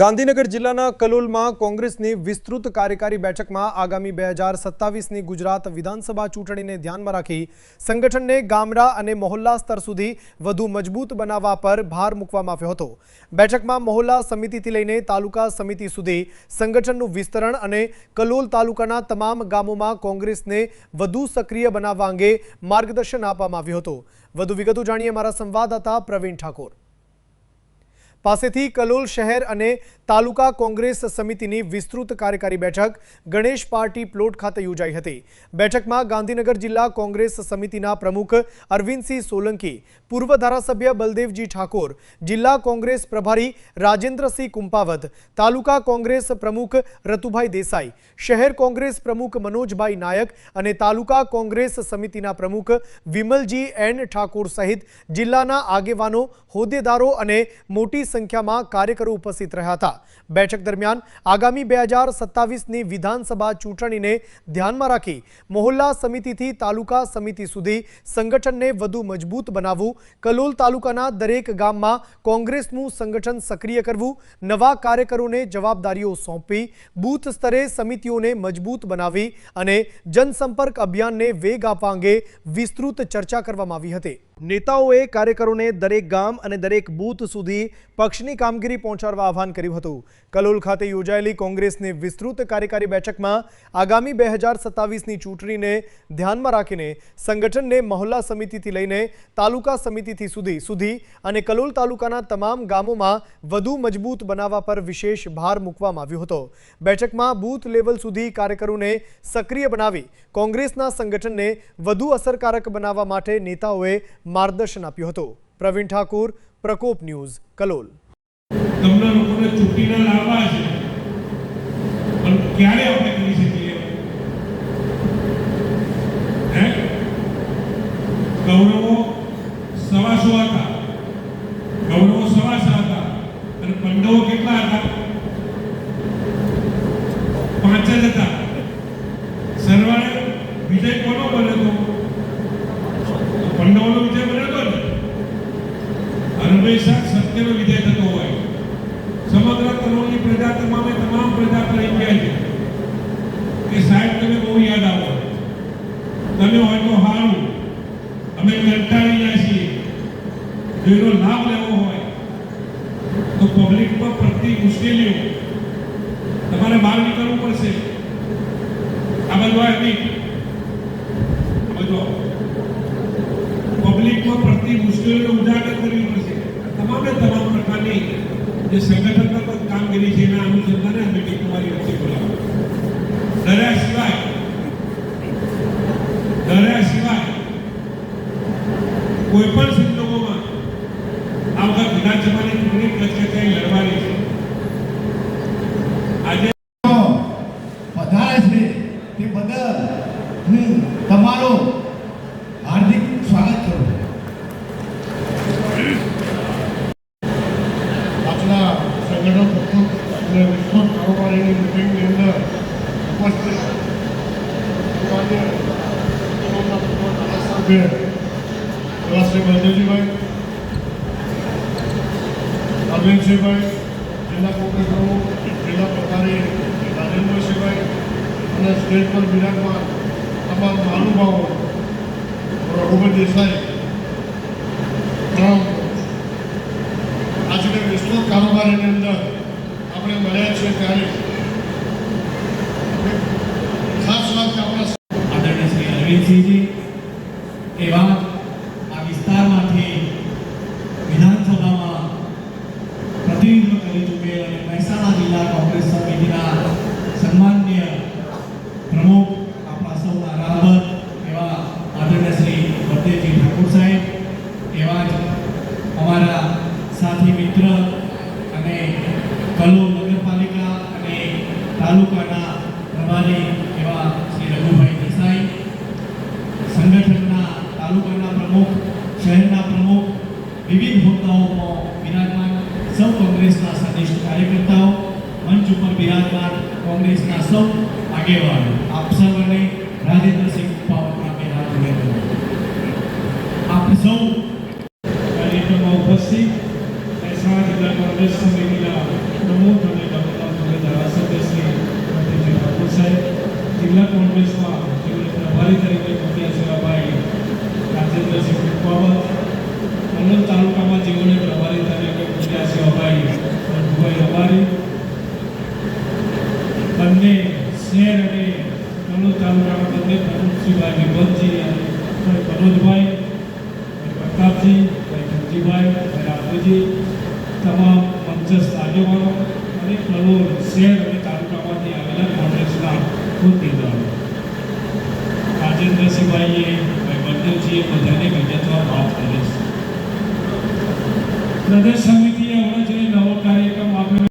ગાંધીનગર જિલ્લાના કલોલમાં કોંગ્રેસની વિસ્તૃત કાર્યકારી બેઠકમાં આગામી 2027ની ગુજરાત વિધાનસભા ચૂંટણીને ધ્યાનમાં રાખી સંગઠનને ગામડા અને મહોલ્લા સ્તર સુધી વધુ મજબૂત બનાવવા પર ભાર મૂકવામાં આવ્યો હતો। બેઠકમાં મહોલ્લા સમિતિથી લઈને તાલુકા સમિતિ સુધી સંગઠનનું વિસ્તરણ અને કલોલ તાલુકાના તમામ ગામોમાં કોંગ્રેસને વધુ સક્રિય બનાવવા અંગે માર્ગદર્શન આપવામાં આવ્યું હતું। વધુ વિગતો જાણીએ અમારા સંવાદદાતા પ્રવીણ ઠાકોર પાસેથી। કલોલ શહેર અને તાલુકા કોંગ્રેસ સમિતિની વિસ્તૃત કાર્યકારી બેઠક ગણેશ પાર્ટી પ્લોટ ખાતે યોજાઈ હતી। બેઠકમાં ગાંધીનગર જિલ્લા કોંગ્રેસ સમિતિના પ્રમુખ અરવિંદસિંહ સોલંકી, પૂર્વ ધારાસભ્ય બલદેવજી ઠાકોર, જિલ્લા કોંગ્રેસ પ્રભારી રાજેન્દ્રસિંહ કુંપાવત, તાલુકા કોંગ્રેસ પ્રમુખ રતુભાઈ દેસાઈ, શહેર કોંગ્રેસ પ્રમુખ મનોજભાઈ નાયક અને તાલુકા કોંગ્રેસ સમિતિના પ્રમુખ વિમલજી એન ઠાકોર સહિત જિલ્લાના આગેવાનો, હોદ્દેદારો અને મોટી સંખ્યામાં કાર્યકરો ઉપસ્થિત રહ્યા હતા। બેઠક દરમિયાન આગામી 2027ની વિધાનસભા ચૂંટણીને ધ્યાનમાં રાખી મહોલ્લા સમિતિથી તાલુકા સમિતિ સુધી સંગઠનને વધુ મજબૂત બનાવવું, કલોલ તાલુકાના દરેક ગામમાં કોંગ્રેસનું સંગઠન સક્રિય કરવું, નવા કાર્યકરોને જવાબદારીઓ સોંપવી, બૂથ સ્તરે સમિતિઓને મજબૂત બનાવવી અને જનસંપર્ક અભિયાનને વેગ આપવા અંગે વિસ્તૃત ચર્ચા કરવામાં આવી હતી। નેતાઓએ કાર્યકરોને દરેક ગામ અને દરેક બૂથ સુધી પક્ષની કામગીરી પહોંચાડવા આહ્વાન કર્યું હતું। કલોલ ખાતે યોજાયેલી કોંગ્રેસની વિસ્તૃત કાર્યકારી બેઠકમાં આગામી 2027ની ચૂંટણીને ધ્યાનમાં રાખીને સંગઠનને મહોલ્લા સમિતિથી લઈને તાલુકા સમિતિથી સુધી અને કલોલ તાલુકાના તમામ ગામોમાં વધુ મજબૂત બનાવવા પર વિશેષ ભાર મૂકવામાં આવ્યો હતો। બેઠકમાં બૂથ લેવલ સુધી કાર્યકરોને સક્રિય બનાવી કોંગ્રેસના સંગઠનને વધુ અસરકારક બનાવવા માટે નેતાઓએ માર્ગદર્શન આપ્યું હતું। પ્રવીણ ઠાકોર, પ્રકોપ ન્યૂઝ, કલોલ। તમને લોકોને ચૂંટીના લાવવા છે, પણ ક્યારે આપણે કરી શકીએ? હે, કૌરવો 125 હતા, કૌરવો 125 હતા અને પાંડવો કેટલા હતા? 5 જ હતા। સરવાળે વિજય કોનો બન્યો હતો? પાંડવોનો વિજય બન્યો હતો ને। હંમેશા સત્યનો વિજય થતો હોય। સમગ્ર કલોલની પ્રજા, તમામ પ્રજા પર એમ કહે છે કે સાહેબ તમે બહુ યાદ આવો, તમે હોય તો સારું, અમે કંટાળી ગયા છીએ। જો એનો લાભ લેવો હોય તો પબ્લિકમાં પડતી મુશ્કેલીઓ તમારે બહાર નીકળવું પડશે। આ બધું પબ્લિકમાં પડતી મુશ્કેલીઓ ઉજાગર કરવી પડશે। તમામ પ્રકારની જે સંગઠનાત્મક કામગીરી છે એના અનુસંધાને આ મીટિંગ તમારી વચ્ચે બોલાવો। ડર્યા સિવાય કોઈ પણ સંજોગોમાં આ વખત વિધાનસભાની ચૂંટણી કચકચાઈ લડવાની છે। આજે વધારે છે તે બદલ હું તમારો હાર્દિક સ્વાગત કરું છું। આજના સંગઠન પ્રસ્તુત અને વિસ્તૃત કારોબારીની મિટિંગની અંદર ઉપસ્થિત શ્રી બલદેવજીભાઈ, અરવિંદસિંહભાઈ, જિલ્લા કોંગ્રેસ પ્રમુખ, જિલ્લા પ્રભારી રાજેન્દ્રસિંહભાઈ અને સ્ટેજ પર બિરાજમાન તમામ મહાનુભાવો, રઘુભાઈ દેસાઈ, આજની વિસ્તૃત કારોબારીની અંદર આપણે મળ્યા છીએ ત્યારે ખાસ વાત આપણા આદરણીય શ્રી અરવિંદસિંહજી એવા આ વિસ્તારમાંથી વિધાનસભામાં પ્રતિનિધિત્વ કરી ચૂકેલ અને મહેસાણા જિલ્લા કોંગ્રેસ સમિતિના સન્માનનીય પ્રમુખ, આપણા સૌના રાહબર એવા આદરણીય શ્રી બલદેવજી ઠાકોર સાહેબ, એવા જ અમારા સાથી મિત્ર અને કલોલ નગરપાલિકા અને તાલુકાના પ્રભારી એવા શ્રી રઘુભાઈ દેસાઈ, સંગઠનના તાલુકાના પ્રમુખ, શહેરના પ્રમુખ, વિવિધ હોદ્દાઓમાં બિરાજમાન સૌ કોંગ્રેસના સદિષ્ટ કાર્યકર્તાઓ, મંચ ઉપર બિરાજમાન કોંગ્રેસના સૌ આગેવાનો, આપ સૌને રાજેન્દ્રસિંહ કુંપાવતના પહેલા જોડે આપ સૌ કાર્યક્રમમાં ઉપસ્થિત મહેસાણા જિલ્લા કોંગ્રેસ સમિતિના પ્રમુખ પ્રદેશ પ્રમુખશ્રીભાઈ વિભતજી અને ભાઈ મનોજભાઈ, ભાઈ પ્રતાપજી, ભાઈ ધનજીભાઈ, ભાઈ રાઘવજી, તમામ મંચસ્થ આગેવાનો અને કલોલ શહેર અને તાલુકામાંથી આવેલા કોંગ્રેસના હોદ્દેદારો, રાજેન્દ્રસિંહભાઈએ, ભાઈ બળદેવજીએ બધાને વિગતવાર વાત કરી છે. પ્રદેશ સમિતિ